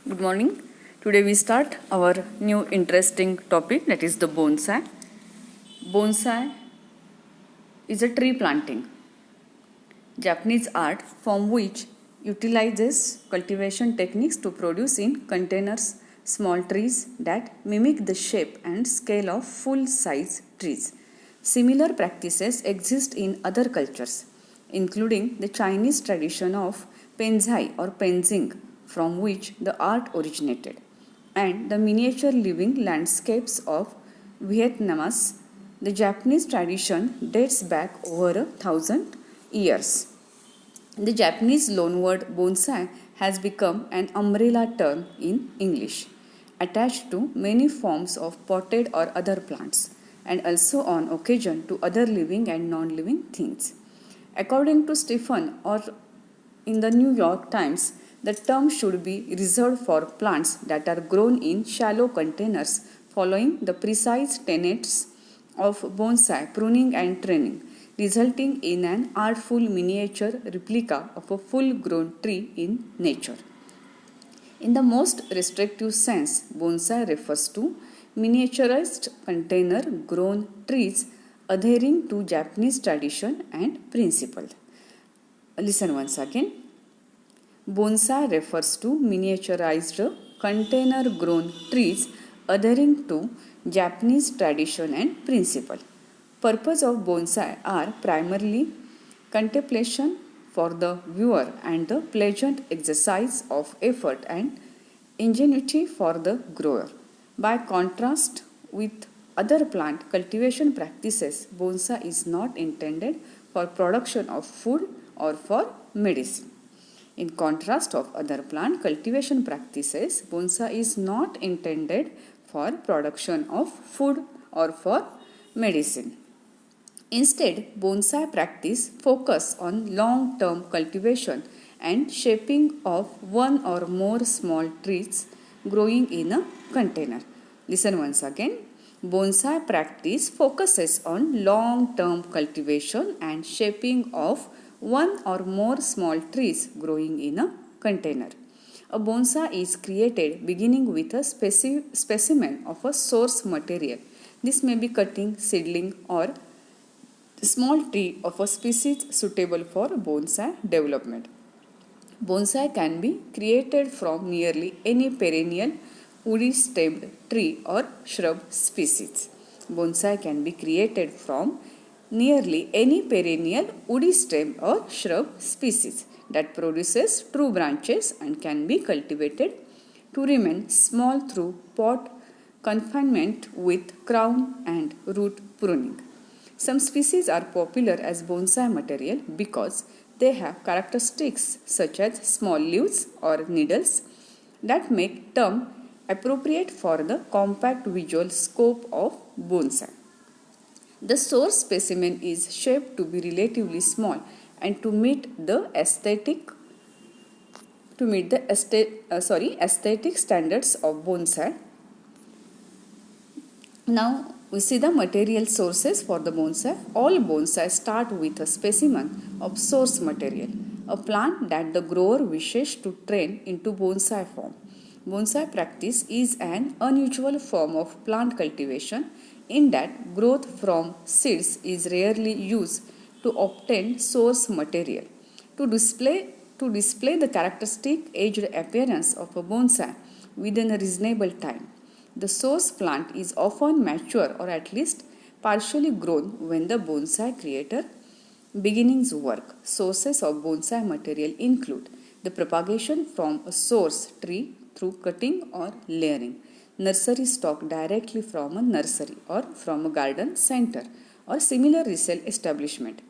Good morning. Today we start our new interesting topic, that is the bonsai. Bonsai is a tree planting, Japanese art form which utilizes cultivation techniques to produce in containers small trees that mimic the shape and scale of full-size trees. Similar practices exist in other cultures, including the Chinese tradition of penzai or penzing, from which the art originated, and the miniature living landscapes of Vietnamese. The Japanese tradition dates back over 1,000 years. The Japanese loanword bonsai has become an umbrella term in English, attached to many forms of potted or other plants, and also on occasion to other living and non-living things. According to Stephen, or in the New York Times, the term should be reserved for plants that are grown in shallow containers following the precise tenets of bonsai pruning and training, resulting in an artful miniature replica of a full-grown tree in nature. In the most restrictive sense, bonsai refers to miniaturized container-grown trees adhering to Japanese tradition and principle. Listen once again. Bonsai refers to miniaturized container-grown trees adhering to Japanese tradition and principle. Purpose of bonsai are primarily contemplation for the viewer and the pleasant exercise of effort and ingenuity for the grower. By contrast with other plant cultivation practices, bonsai is not intended for production of food or for medicine. In contrast of other plant cultivation practices, bonsai is not intended for production of food or for medicine. Instead, bonsai practice focus on long-term cultivation and shaping of one or more small trees growing in a container. Listen once again. Bonsai practice focuses on long-term cultivation and shaping of one or more small trees growing in a container. A bonsai is created beginning with a specimen of a source material. This may be cutting, seedling, or small tree of a species suitable for bonsai development. Bonsai can be created from nearly any perennial woody stemmed tree or shrub species. Bonsai can be created from nearly any perennial woody stem or shrub species that produces true branches and can be cultivated to remain small through pot confinement with crown and root pruning. Some species are popular as bonsai material because they have characteristics such as small leaves or needles that make term appropriate for the compact visual scope of bonsai. The source specimen is shaped to be relatively small and to meet the aesthetic standards of bonsai. Now we see the material sources for the bonsai. All bonsai start with a specimen of source material, a plant that the grower wishes to train into bonsai form. Bonsai practice is an unusual form of plant cultivation in that growth from seeds is rarely used to obtain source material. To display the characteristic aged appearance of a bonsai within a reasonable time, the source plant is often mature or at least partially grown when the bonsai creator beginnings work. Sources of bonsai material include the propagation from a source tree through cutting or layering, nursery stock directly from a nursery or from a garden center or similar resale establishment.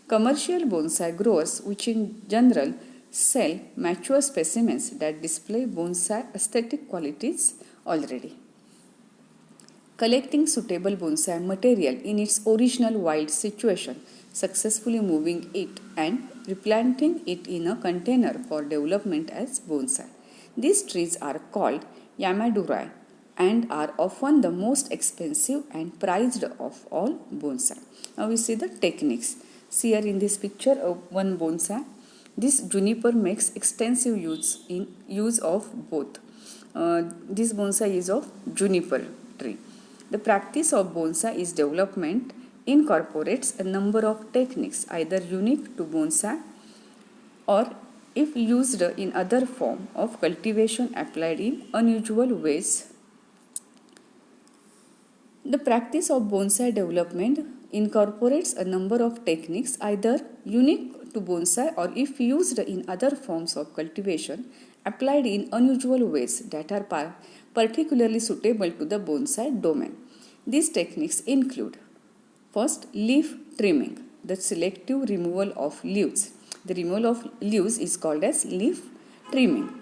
Commercial bonsai growers, which in general sell mature specimens that display bonsai aesthetic qualities already. Collecting suitable bonsai material in its original wild situation, successfully moving it and replanting it in a container for development as bonsai. These trees are called yamadurui and are often the most expensive and prized of all bonsai. Now we see the techniques. See here in this picture one bonsai. This juniper makes extensive use of both. This bonsai is of juniper tree. The practice of bonsai is development incorporates a number of techniques either unique to bonsai or if used in other form of cultivation applied in unusual ways. The practice of bonsai development incorporates a number of techniques either unique to bonsai or if used in other forms of cultivation applied in unusual ways that are particularly suitable to the bonsai domain. These techniques include first, leaf trimming, the selective removal of leaves. The removal of leaves is called as leaf trimming.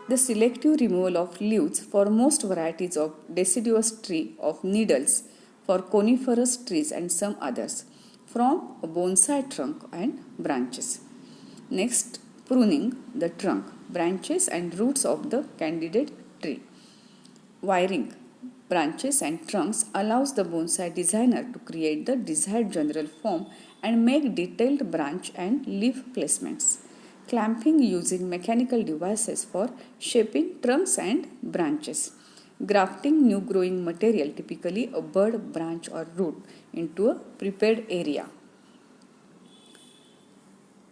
The selective removal of leaves for most varieties of deciduous tree of needles, for coniferous trees and some others, from a bonsai trunk and branches. Next, pruning the trunk, branches and roots of the candidate tree. Wiring branches and trunks allows the bonsai designer to create the desired general form and make detailed branch and leaf placements. Clamping using mechanical devices for shaping trunks and branches. Grafting new growing material, typically a bud, branch or root, into a prepared area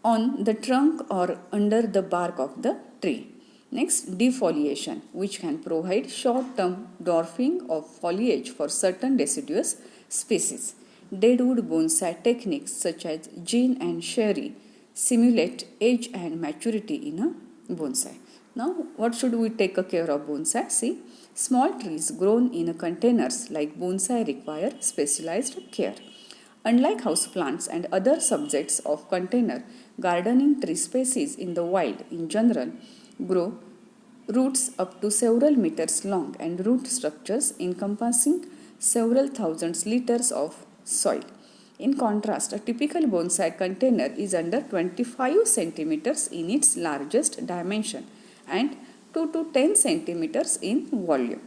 on the trunk or under the bark of the tree. Next, defoliation, which can provide short-term dwarfing of foliage for certain deciduous species. Deadwood bonsai techniques such as Jean and Sherry simulate age and maturity in a bonsai. Now, what should we take care of bonsai? See, small trees grown in containers like bonsai require specialized care. Unlike houseplants and other subjects of container, gardening tree species in the wild in general grow roots up to several meters long and root structures encompassing several thousands liters of soil. In contrast, a typical bonsai container is under 25 centimeters in its largest dimension and 2 to 10 centimeters in volume.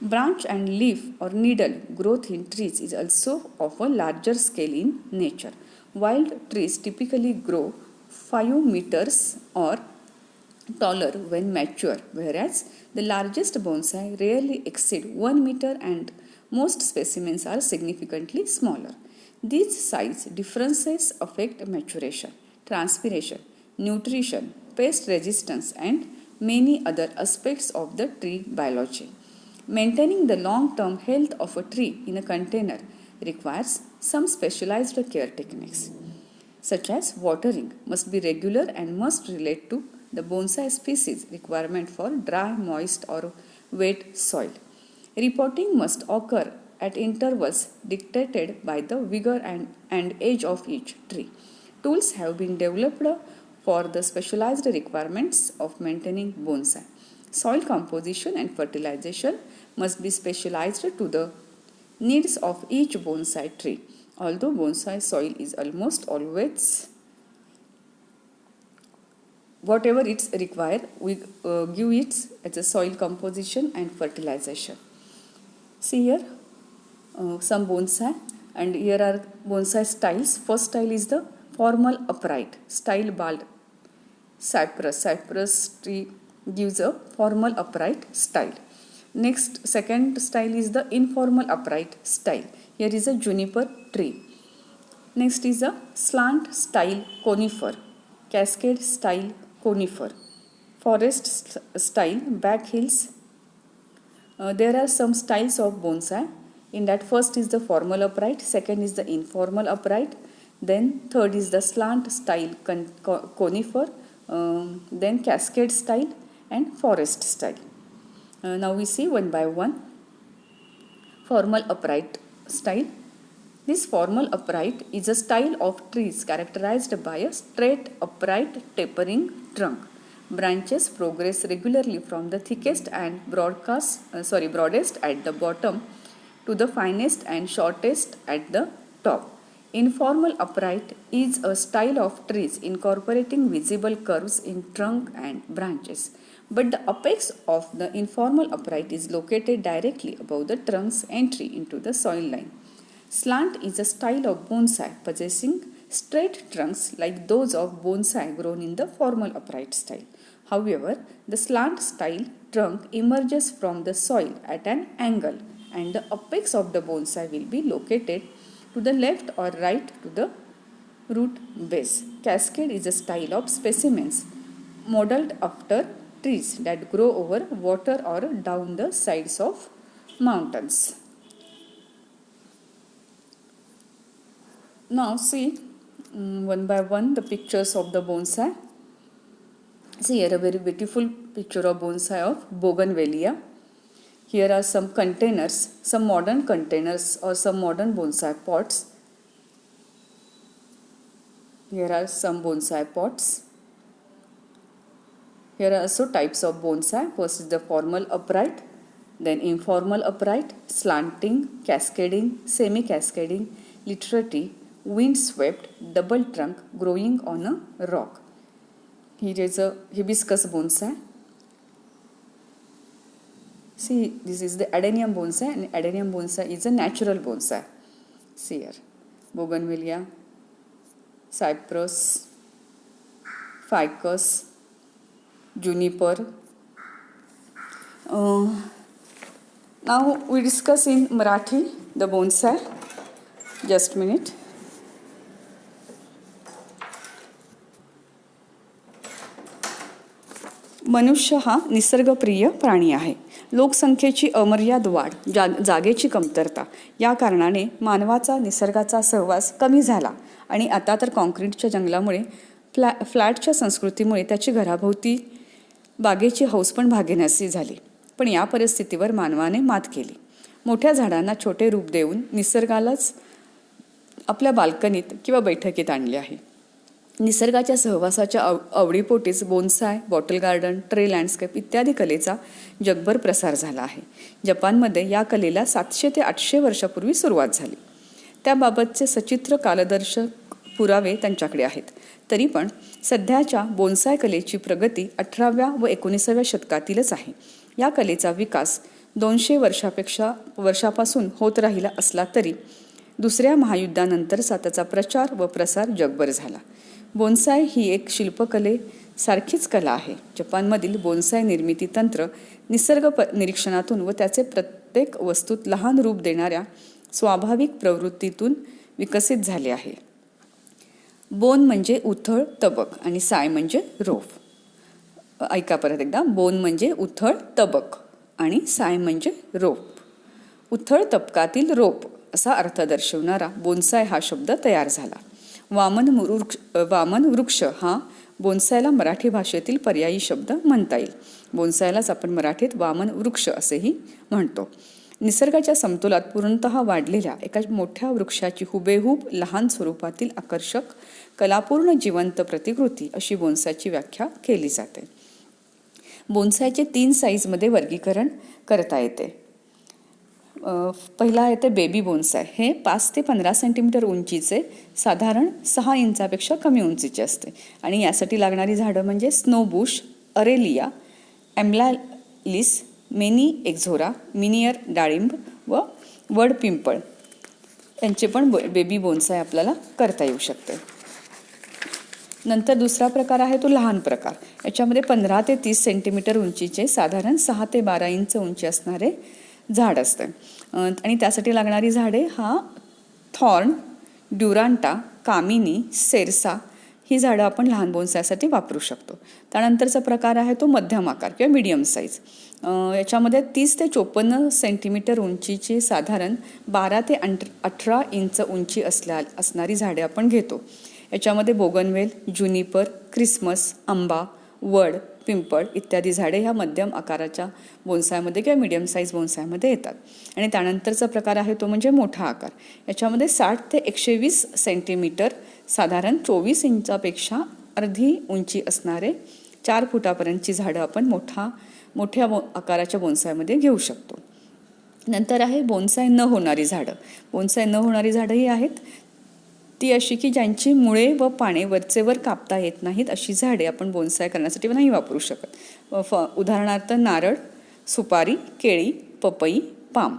Branch and leaf or needle growth in trees is also of a larger scale in nature. Wild trees typically grow 5 meters or taller when mature, whereas the largest bonsai rarely exceed 1 meter and most specimens are significantly smaller. These size differences affect maturation, transpiration, nutrition, pest resistance, and many other aspects of the tree biology. Maintaining the long-term health of a tree in a container requires some specialized care techniques, such as watering must be regular and must relate to the bonsai species requirement for dry, moist, or wet soil. Repotting must occur at intervals dictated by the vigor and age of each tree. Tools have been developed for the specialized requirements of maintaining bonsai. Soil composition and fertilization must be specialized to the needs of each bonsai tree. Although bonsai soil is almost always whatever it's required, we give it as a soil composition and fertilization. See here some bonsai, and here are bonsai styles. First style is the formal upright style bald cypress. Cypress tree gives a formal upright style. Next, second style is the informal upright style. Here is a juniper tree. Next is a slant style conifer, cascade style conifer, forest style back hills. There are some styles of bonsai. In that, first is the formal upright, second is the informal upright, then third is the slant style conifer, then cascade style and forest style. Now we see one by one. Formal upright style. This formal upright is a style of trees characterized by a straight upright tapering trunk. Branches progress regularly from the thickest and broadest at the bottom to the finest and shortest at the top. Informal upright is a style of trees incorporating visible curves in trunk and branches, but the apex of the informal upright is located directly above the trunk's entry into the soil line. Slant is a style of bonsai possessing straight trunks like those of bonsai grown in the formal upright style. However, the slant style trunk emerges from the soil at an angle and the apex of the bonsai will be located to the left or right to the root base. Cascade is a style of specimens modeled after trees that grow over water or down the sides of mountains. Now see one by one the pictures of the bonsai. See here a very beautiful picture of bonsai of bougainvillea. Here are some containers, some modern containers or some modern bonsai pots. Here are some bonsai pots. Here are also types of bonsai. First is the formal upright, then informal upright, slanting, cascading, semi-cascading, literati, wind-swept, double trunk growing on a rock. Here is a hibiscus bonsai. See, this is the adenium bonsai, and adenium bonsai is a natural bonsai. See here, bougainvillea, cypress, ficus, juniper. Now we discuss in Marathi the bonsai. Just a minute. मनुष्य हा निसर्गप्रिय प्राणी आहे. लोकसंख्येची अमर्याद वाढ, जागेची कमतरता या कारणाने मानवाचा निसर्गाचा सहवास कमी झाला आणि आता तर कॉन्क्रीटच्या जंगलामुळे फ्लॅटच्या संस्कृतीमुळे त्याची घराभोवती बागेची हौस पण भागेनासी झाली. पण या परिस्थितीवर मानवाने मात केली. मोठ्या झाडांना छोटे रूप देऊन निसर्गालाच आपल्या बाल्कनीत किंवा बैठकीत आणले आहे. निसर्गाच्या सहवासाच्या आवडीपोटीच bonsai, bottle garden, tray landscape इत्यादी कलेचा जगभर प्रसार झाला आहे. जपानमध्ये या कलेला 700 ते 800 वर्षापूर्वी सुरुवात झाली. त्याबाबतचे सचित्र कालदर्शक पुरावे त्यांच्याकडे आहेत. तरी पण सध्याच्या बोन्साय कलेची प्रगती 18व्या व 19व्या शतकातीलच आहे. या कलेचा विकास 200 वर्षापासून होत राहिला असला तरी दुसऱ्या महायुद्धानंतरचा त्याचा प्रचार व प्रसार जगभर झाला. बोन्साय ही एक शिल्पकले सारखीच कला आहे. जपानमधील बोन्साय निर्मिती तंत्र निसर्ग निरीक्षणातून व त्याचे प्रत्येक वस्तूत लहान रूप देणाऱ्या स्वाभाविक प्रवृत्तीतून विकसित झाले आहे. बोन म्हणजे उथळ तबक आणि साय म्हणजे रोप. ऐका परत एकदा. बोन म्हणजे उथळ तबक आणि साय म्हणजे रोप. उथळ तबकातील रोप असा अर्थ दर्शवणारा बोन्साय हा शब्द तयार झाला. वामन वृक्ष हा बोन्सायला मराठी भाषेतील पर्यायी शब्द म्हणता येईल. बोन्सायलाच आपण मराठीत वामन वृक्ष असेही म्हणतो. निसर्गाच्या समतोलात पूर्णतः वाढलेल्या एका मोठ्या वृक्षाची हुबेहूब लहान स्वरूपातील आकर्षक कलापूर्ण जिवंत प्रतिकृती अशी बोन्सायची व्याख्या केली जाते. बोन्सायचे 3 साईजमध्ये वर्गीकरण करता येते. पहिला येते बेबी बोन्साय. हे 5 ते 15 सेंटीमीटर उंचीचे, साधारण 6 इंचापेक्षा कमी उंचीचे असते आणि यासाठी लागणारी झाडं म्हणजे स्नोबुश, अरेलिया, एम्बलालिस, मेनी एक्झोरा, मिनियर डाळिंब व वड पिंपळ यांचे पण बेबी बोन्साय आपल्याला करता येऊ शकते. नंतर दुसरा प्रकार आहे तो लहान प्रकार. याच्यामध्ये 15 ते 30 सेंटीमीटर उंचीचे, साधारण 6 ते 12 इंच उंची असणारे झाड असते आणि त्यासाठी लागणारी झाडे हा थॉर्न, ड्युरांटा, कामिनी, सेरसा ही झाडं आपण लहान बोन्सायसाठी वापरू शकतो. त्यानंतरचा प्रकार आहे तो मध्यम आकार किंवा मीडियम साईज. याच्यामध्ये 30 ते 54 सेंटीमीटर उंचीची, साधारण 12 ते 18 इंच उंची असणारी झाडे आपण घेतो. याच्यामध्ये बोगनवेल, ज्युनिपर, क्रिसमस, आंबा, वड, पिंपळ इत्यादी झाडे ह्या मध्यम आकाराच्या बोन्सायमध्ये किंवा मीडियम साईज बोन्सायमध्ये येतात. आणि त्यानंतरचा प्रकार आहे तो म्हणजे मोठा आकार. याच्यामध्ये 60 ते 120 सेंटीमीटर, साधारण 24 इंचापेक्षा अर्धी उंची असणारे 4 फुटापर्यंतची झाडं आपण मोठ्या आकाराच्या बोन्सायमध्ये घेऊ शकतो. नंतर आहे बोन्साय न होणारी झाडं. बोन्साय न होणारी झाडं ही आहेत ती अशी की ज्यांची मुळे व पाने वरचेवर कापता येत नाहीत अशी झाडे आपण बोन्साय करण्यासाठी नाही वापरू शकत. उदाहरणार्थ नारळ, सुपारी, केळी, पपई, पाम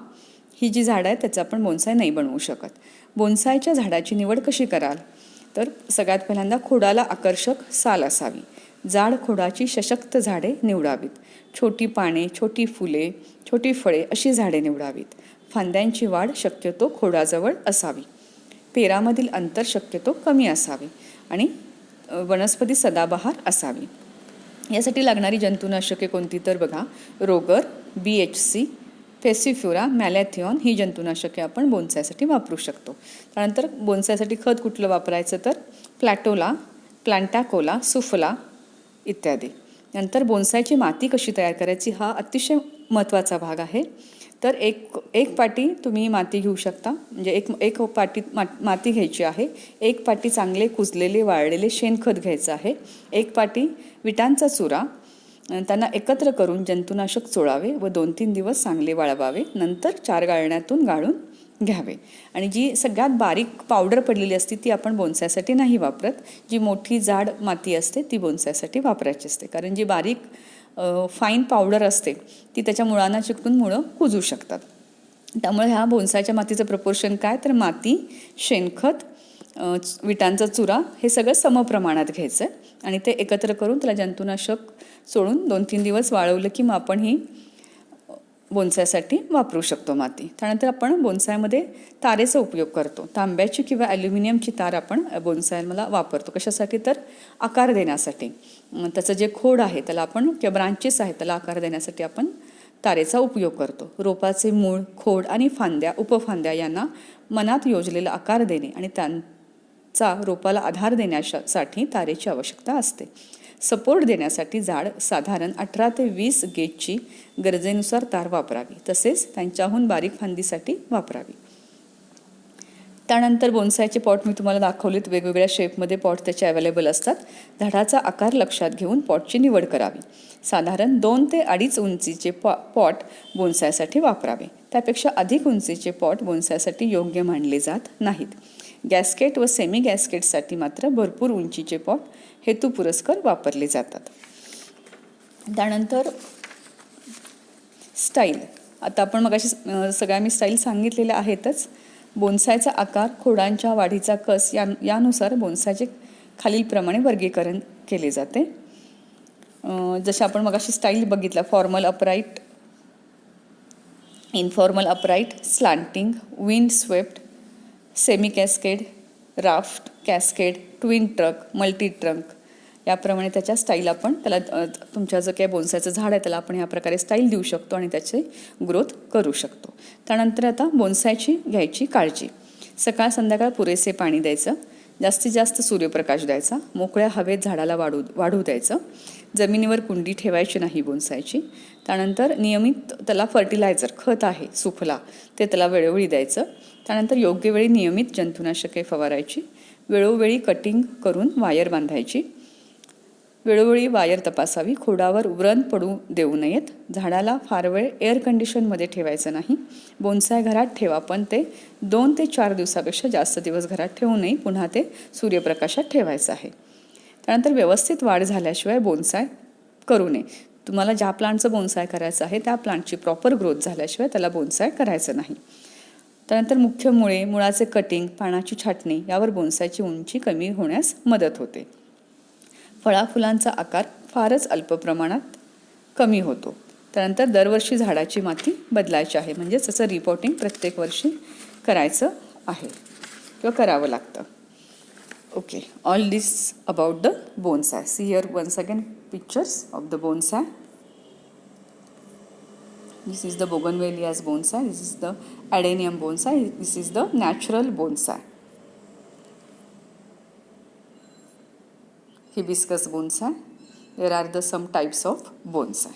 ही जी झाडं आहेत त्याचं आपण बोन्साय नाही बनवू शकत. बोन्सायच्या झाडाची निवड कशी कराल? तर सगळ्यात पहिल्यांदा खोडाला आकर्षक साल असावी. जाड खोडाची सशक्त झाडे निवडावीत. छोटी पाने, छोटी फुले, छोटी फळे अशी झाडे निवडावीत. फांद्यांची वाढ शक्यतो खोडाजवळ असावी. पेरामधील अंतर शक्यतो कमी असावे आणि वनस्पती सदाबहार असावी. यासाठी लागणारी जंतुनाशके कोणती तर बघा, रोगर, BHC, फेसिफ्युरा, मॅलॅथिऑन ही जंतुनाशके आपण बोन्सायसाठी वापरू शकतो. त्यानंतर बोन्सायसाठी खत कुठलं वापरायचं तर प्लॅटोला, प्लांटाकोला, सुफला इत्यादी. नंतर बोन्सायची माती कशी तयार करायची हा अतिशय महत्त्वाचा भाग आहे. तर एक पाटी तुम्ही माती घेऊ शकता, म्हणजे एक पाटी माती घ्यायची आहे. एक पाटी चांगले कुजलेले वाळलेले शेणखत घ्यायचं आहे. एक पाटी विटांचा चुरा, त्यांना एकत्र करून जंतुनाशक चोळावे व 2-3 दिवस चांगले वाळवावे. नंतर 4 गाळण्यातून गाळून घ्यावे. आणि जी सगळ्यात बारीक पावडर पडलेली असते ती आपण बोन्सायसाठी नाही वापरत. जी मोठी जाड माती असते ती बोन्सायसाठी वापरायची असते, कारण जी बारीक फाईन पावडर असते ती त्याच्या मुळांना चिकटून मुळं कुजू शकतात. त्यामुळे ह्या बोन्सायच्या मातीचं प्रपोर्शन काय तर माती, शेणखत, विटांचा चुरा हे सगळं समप्रमाणात घ्यायचं आणि ते एकत्र करून त्याला जंतुनाशक सोडून 2-3 दिवस वाळवलं की मग आपण ही बोन्सायसाठी वापरू शकतो माती. त्यानंतर आपण बोन्सायमध्ये तारेचा उपयोग करतो. तांब्याची किंवा ॲल्युमिनियमची तार आपण बोन्सायला वापरतो. कशासाठी तर आकार देण्यासाठी. त्याचं जे खोड आहे त्याला आपण किंवा ब्रांचेस आहेत त्याला आकार देण्यासाठी आपण तारेचा उपयोग करतो. रोपाचे मूळ, खोड आणि फांद्या, उपफांद्या यांना मनात योजलेला आकार देणे आणि त्यांचा रोपाला आधार देण्यासाठी तारेची आवश्यकता असते. सपोर्ट देण्यासाठी जाड साधारण 18 ते 20 गेजची गरजेनुसार तार वापरावी. तसेच त्यांच्याहून बारीक फांदीसाठी वापरावी. त्यानंतर बोन्सायचे पॉट मी तुम्हाला दाखवलेत. वेगवेगळ्या शेपमध्ये पॉट त्याचे अवेलेबल असतात. झाडाचा आकार लक्षात घेऊन पॉटची निवड करावी. साधारण 2 ते 2.5 उंचीचे पॉट बोन्सायसाठी वापरावे. त्यापेक्षा अधिक उंचीचे पॉट बोन्सायसाठी योग्य मानले जात नाहीत. गॅस्केट व सेमी गॅस्केटसाठी मात्र भरपूर उंचीचे पॉट हेतुपुरस्सर वापरले जातात. त्यानंतर स्टाईल. आता आपण मगाशी सगळ्या मी स्टाईल सांगितलेल्या आहेतच. बोन्सायचा आकार, खोडांच्या वाढीचा कस यानुसार बोन्सायचे खालीलप्रमाणे वर्गीकरण केले जाते. जसे आपण मगाशी स्टाईल बघितला, formal upright, informal upright, slanting, wind swept, semi cascade, raft, cascade, twin truck, multi trunk याप्रमाणे त्याच्या स्टाईल आपण त्याला तुमच्या जो काही बोन्सायचं झाड आहे त्याला आपण ह्या प्रकारे स्टाईल देऊ शकतो आणि त्याची ग्रोथ करू शकतो. त्यानंतर आता बोन्सायची घ्यायची काळजी. सकाळ संध्याकाळ पुरेसे पाणी द्यायचं. जास्तीत जास्त सूर्यप्रकाश द्यायचा. मोकळ्या हवेत झाडाला वाढू द्यायचं. जमिनीवर कुंडी ठेवायची नाही बोन्सायची. त्यानंतर नियमित त्याला फर्टिलायझर, खत आहे सुफला, ते त्याला वेळोवेळी द्यायचं. त्यानंतर योग्य वेळी नियमित जंतुनाशके फवारायची. वेळोवेळी कटिंग करून वायर बांधायची. वेळोवेळी वायर तपासावी. खोडावर व्रण पडू देऊ नयेत. झाडाला फार वेळ एअर कंडिशनमध्ये ठेवायचं नाही. बोन्साय घरात ठेवा, पण ते 2 ते 4 दिवसापेक्षा जास्त दिवस घरात ठेवू नये. पुन्हा ते सूर्यप्रकाशात ठेवायचं आहे. त्यानंतर व्यवस्थित वाढ झाल्याशिवाय बोन्साय करू नये. तुम्हाला ज्या प्लांटचं बोन्साय करायचं आहे त्या प्लांटची प्रॉपर ग्रोथ झाल्याशिवाय त्याला बोन्साय करायचं नाही. त्यानंतर मुख्य मुळे, मुळाचे कटिंग, पानाची छाटणी यावर बोन्सायची उंची कमी होण्यास मदत होते. फळाफुलांचा आकार फारच अल्प प्रमाणात कमी होतो. त्यानंतर दरवर्षी झाडाची माती बदलायची आहे, म्हणजे त्याचं रिपोर्टिंग प्रत्येक वर्षी करायचं आहे किंवा करावं लागतं. Okay, all this about the bonsai. See here once again pictures of the bonsai. This is the Bougainvillea's bonsai. This is the Adenium bonsai. This is the natural bonsai. Hibiscus bonsai. There are some types of bonsai.